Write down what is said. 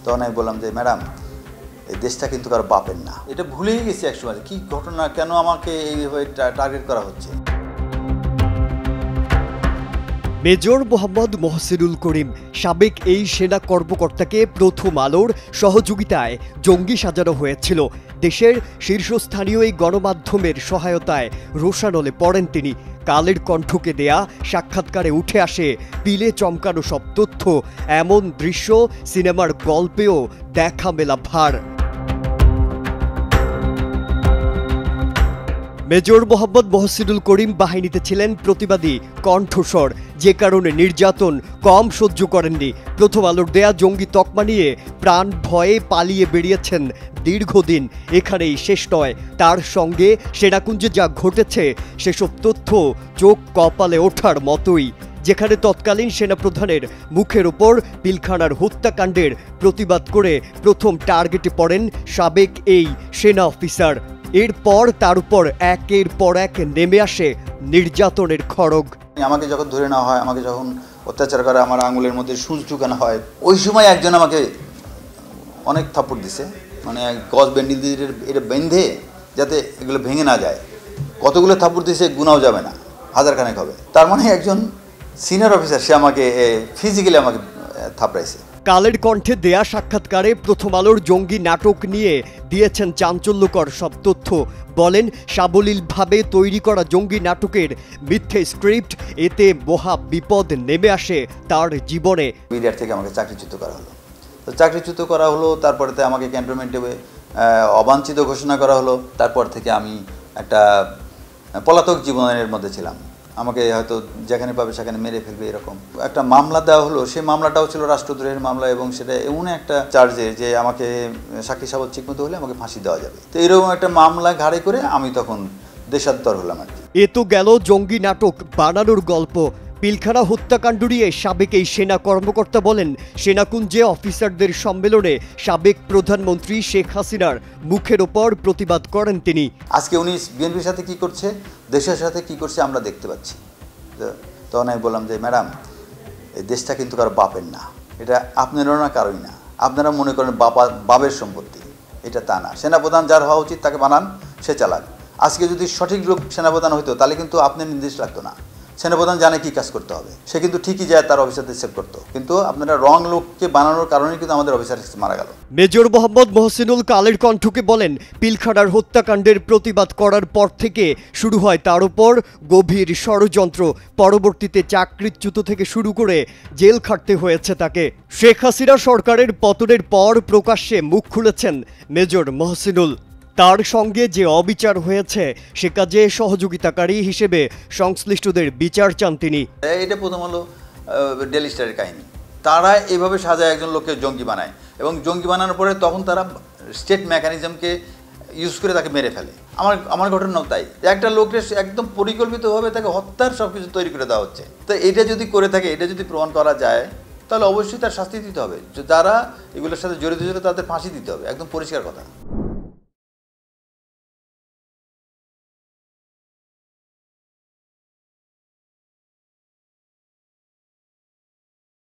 তখন আমি বললাম যে ম্যাডাম, এই দেশটা কিন্তু কারো বাপের না। এটা ভুলেই গেছি একসময়, কি ঘটনা, কেন আমাকে এইভাবে টার্গেট করা হচ্ছে। মেজর মোহাম্মদ মহসিনুল করিম সাবেক এই সেনা কর্মকর্তাকে প্রথম আলোর সহযোগিতায় জঙ্গি সাজানো হয়েছিল। দেশের শীর্ষস্থানীয় এই গণমাধ্যমের সহায়তায় রোষানলে পড়েন তিনি। কালের কণ্ঠকে দেয়া সাক্ষাৎকারে উঠে আসে পিলে চমকানো সব তথ্য। এমন দৃশ্য সিনেমার গল্পেও দেখা মেলা ভার। মেজর মোহাম্মদ মহসিনুল করিম বাহিনীতে ছিলেন প্রতিবাদী কণ্ঠস্বর, যে কারণে নির্যাতন কম সহ্য করেননি। প্রথম আলোর দেয়া জঙ্গি তকমা নিয়ে প্রাণ ভয়ে পালিয়ে বেরিয়েছেন দীর্ঘদিন। এখানেই শেষ নয়, তার সঙ্গে সেনাকুঞ্জে যা ঘটেছে সেসব তথ্য চোখ কপালে ওঠার মতোই। যেখানে তৎকালীন সেনাপ্রধানের মুখের ওপর পিলখানার হত্যাকাণ্ডের প্রতিবাদ করে প্রথম টার্গেটে পড়েন সাবেক এই সেনা অফিসার। এরপর তার উপর একের পর এক নেমে আসে নির্যাতনের খড়গ। আমাকে যখন ধরে নেওয়া হয়, আমাকে যখন অত্যাচার করে, আমার আঙুলের মধ্যে সূচ ঢুকানো হয়, ওই সময় একজন আমাকে অনেক থাপ্পড় দিছে, মানে গজ ব্যান্ডিল দিয়ে এটা বেঁধে যাতে এগুলো ভেঙে না যায়। কতগুলো থাপ্পড় দিছে গুনাও যাবে না, হাজারখানেক হবে। তার মানে একজন সিনিয়র অফিসার, সে আমাকে ফিজিক্যালি আমাকে থাপড়াইছে। কালের কণ্ঠে দেয়া সাক্ষাৎকারে প্রথম আলোর জঙ্গি নাটক নিয়ে দিয়েছেন চাঞ্চল্যকর সব তথ্য। বলেন, সাবলীলভাবে তৈরি করা জঙ্গি নাটকের মিথ্যে স্ক্রিপ্ট, এতে মহা বিপদ নেমে আসে তার জীবনে। বিডিআর থেকে আমাকে চাকরিচ্যুত করা হলো। তো চাকরিচ্যুত করা হলো, তারপরে আমাকে ক্যান্টনমেন্টে অবাঞ্ছিত ঘোষণা করা হলো। তারপর থেকে আমি একটা পলাতক জীবনের মধ্যে ছিলাম। আমাকে হয়তো যেখানে পাবে সেখানে মেরে ফেলবে, এরকম একটা মামলা দেওয়া হলো। সেই মামলাটাও ছিল রাষ্ট্রদ্রোহের মামলা, এবং সেটা এমন একটা চার্জে যে আমাকে সাক্ষী সাবত ঠিকমতো হলে আমাকে ফাঁসি দেওয়া যাবে। তো এরকম একটা মামলা ঘাড়ে করে আমি তখন দেশান্তর হলাম আর কি। এ তো গেল জঙ্গি নাটক বানানোর গল্প। পিলখানা হত্যাকাণ্ড নিয়ে সাবেক এই সেনা কর্মকর্তা বলেন, সেনাকুঞ্জে অফিসারদের সম্মেলনে সাবেক প্রধানমন্ত্রী শেখ হাসিনার মুখের ওপর প্রতিবাদ করেন তিনি। আজকে উনি বিএনপির সাথে কি করছে, দেশের সাথে কি করছে আমরা দেখতে পাচ্ছি। তখন আমি বললাম যে ম্যাডাম, এই দেশটা কিন্তু কারো বাপের না। এটা আপনারও না, কারোই না। আপনারা মনে করেন বাপের সম্পত্তি, এটা তা না। সেনাপ্রধান যার হওয়া উচিত তাকে বানান, সে চালাক। আজকে যদি সঠিক লোক সেনাপ্রধান হইতো তাহলে কিন্তু আপনার নির্দেশ লাগতো না। সেনাপ্রধান জানে কি কাজ করতে হবে, সে কিন্তু ঠিকই যায় তার অফিসারদের সেভ করতো। কিন্তু আপনারা রং লোককে বানানোর কারণে কিন্তু আমাদের অফিসার মারা গেল। মেজর মোহাম্মদ মহসিনুল কালের কণ্ঠকে বলেন, পিলখানার হত্যাকাণ্ডের প্রতিবাদ করার পর থেকে শুরু হয় তার উপর গভীর ষড়যন্ত্র। পরবর্তীতে চাকরিচ্যুত থেকে শুরু করে জেল খাটতে হয়েছে তাকে। শেখ হাসিনা সরকারের পতনের পর প্রকাশ্যে মুখ খুলেছেন মেজর মহসিনুল। তার সঙ্গে যে অবিচার হয়েছে সে কাজে সহযোগিতাকারী হিসেবে সংশ্লিষ্টদের বিচার চান তিনি। এটা প্রথম হলো ডেইলি স্টারের কাহিনী। তারা এভাবে সাজায় একজন লোককে জঙ্গি বানায়, এবং জঙ্গি বানানোর পরে তখন তারা স্টেট মেকানিজমকে ইউজ করে তাকে মেরে ফেলে। আমার ঘটনাও তাই, একটা লোককে একদম পরিকল্পিতভাবে তাকে হত্যার সব কিছু তৈরি করে দেওয়া হচ্ছে। তো এটা যদি করে থাকে, এটা যদি প্রমাণ করা যায়, তাহলে অবশ্যই তার শাস্তি দিতে হবে। যারা এগুলোর সাথে জড়িত ছিল তাদের ফাঁসি দিতে হবে, একদম পরিষ্কার কথা।